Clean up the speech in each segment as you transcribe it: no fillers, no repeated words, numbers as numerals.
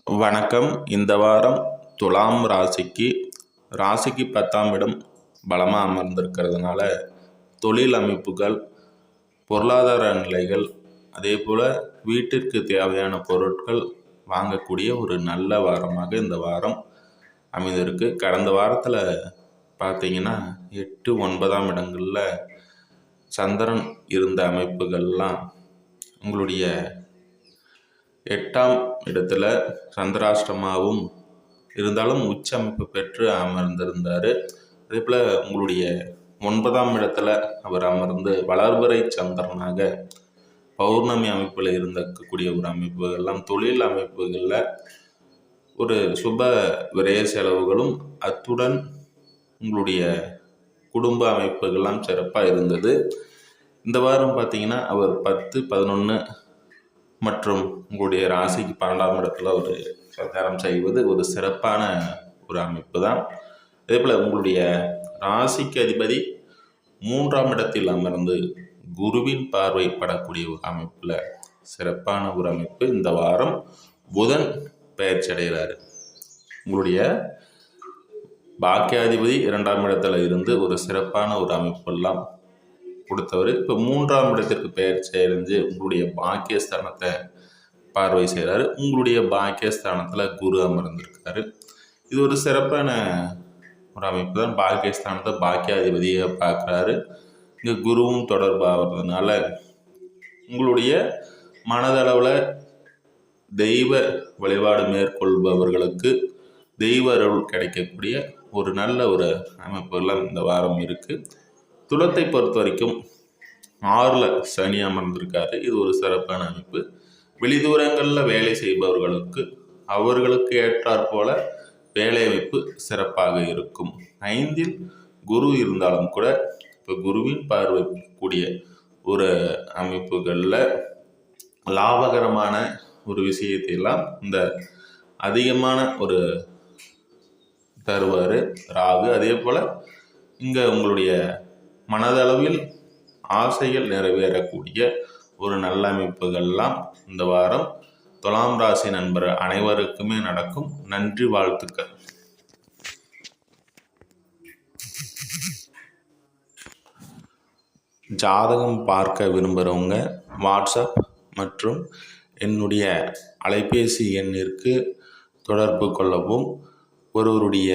வணக்கம். இந்த வாரம் துலாம் ராசிக்கு 10ஆம் இடம் பலமாக அமர்ந்திருக்கிறதுனால தொழில் அமைப்புகள், பொருளாதார நிலைகள், அதே போல் வீட்டிற்கு தேவையான பொருட்கள் வாங்கக்கூடிய ஒரு நல்ல வாரமாக இந்த வாரம் அமைந்திருக்கு. கடந்த வாரத்தில் பார்த்தீங்கன்னா 8, 9ஆம் இடங்களில் சந்திரன் இருந்த அமைப்புகள்லாம் உங்களுடைய 8ஆம் இடத்துல சந்திராஷ்டமாவும் இருந்தாலும் உச்ச அமைப்பு பெற்று அமர்ந்திருந்தார். அதே போல் உங்களுடைய 9ஆம் இடத்துல அவர் அமர்ந்து வளர்பிறை சந்திரனாக பௌர்ணமி அமைப்பில் இருந்தக்கூடிய ஒரு அமைப்புகள்லாம் தொழில் அமைப்புகளில் ஒரு சுப விரய செலவுகளும், அத்துடன் உங்களுடைய குடும்ப அமைப்புகள்லாம் சிறப்பாக இருந்தது. இந்த வாரம் பார்த்தீங்கன்னா அவர் 10, 11 மற்றும் உங்களுடைய ராசிக்கு 12ஆம் இடத்துல ஒரு சஞ்சாரம் செய்வது ஒரு சிறப்பான ஒரு அமைப்பு தான். அதே போல் உங்களுடைய ராசிக்கு அதிபதி 3ஆம் இடத்தில் அமர்ந்து குருவின் பார்வை படக்கூடிய ஒரு அமைப்பில் சிறப்பான ஒரு அமைப்பு. இந்த வாரம் புதன் பெயர்ச்சி அடைகிறாரு. உங்களுடைய பாக்கியாதிபதி 2ஆம் இடத்துல இருந்து ஒரு சிறப்பான ஒரு அமைப்பெல்லாம் கொடுத்தவர் இப்போ 3ஆம் இடத்திற்கு பெயர்ச்சி அடைஞ்சு உங்களுடைய பாக்கியஸ்தானத்தை பார்வை செய்கிறாரு. உங்களுடைய பாக்கியஸ்தானத்தில் குரு அமர்ந்திருக்காரு. இது ஒரு சிறப்பான ஒரு அமைப்பு தான். பாக்கியஸ்தானத்தை பாக்கியாதிபதியை பார்க்குறாரு. இங்கே குருவும் தொடர்பாகிறதுனால உங்களுடைய மனதளவில் தெய்வ வழிபாடு மேற்கொள்பவர்களுக்கு தெய்வ அருள் கிடைக்கக்கூடிய ஒரு நல்ல ஒரு அமைப்புலாம் இந்த வாரம் இருக்குது. துலத்தை பொறுத்த வரைக்கும் 6ல் சனி அமர்ந்திருக்காரு. இது ஒரு சிறப்பான அமைப்பு. வெளிதூரங்களில் வேலை செய்பவர்களுக்கு அவர்களுக்கு ஏற்றாற் போல வேலை அமைப்பு சிறப்பாக இருக்கும். 5ல் குரு இருந்தாலும் கூட இப்போ குருவின் பார்வை கூடிய ஒரு அமைப்புகளில் லாபகரமான ஒரு விஷயத்தையெல்லாம் இந்த அதிகமான ஒரு தருவார் ராகு. அதே போல் இங்கே உங்களுடைய மனதளவில் ஆசைகள் நிறைவேறக்கூடிய ஒரு நல்ல அமைப்புகள்லாம் இந்த வாரம் துலாம் ராசி நண்பர் அனைவருக்குமே நடக்கும். நன்றி, வாழ்த்துக்கள். ஜாதகம் பார்க்க விரும்புகிறவங்க வாட்ஸ்அப் மற்றும் என்னுடைய அலைபேசி எண்ணிற்கு தொடர்பு கொள்ளவும். ஒருவருடைய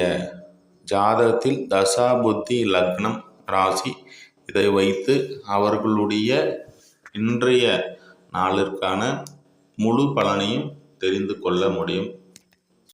ஜாதகத்தில் தசா புத்தி லக்னம் ராசி இதை வைத்து அவர்களுடைய இன்றைய நாளிற்கான முழு பலனையும் தெரிந்து கொள்ள முடியும்.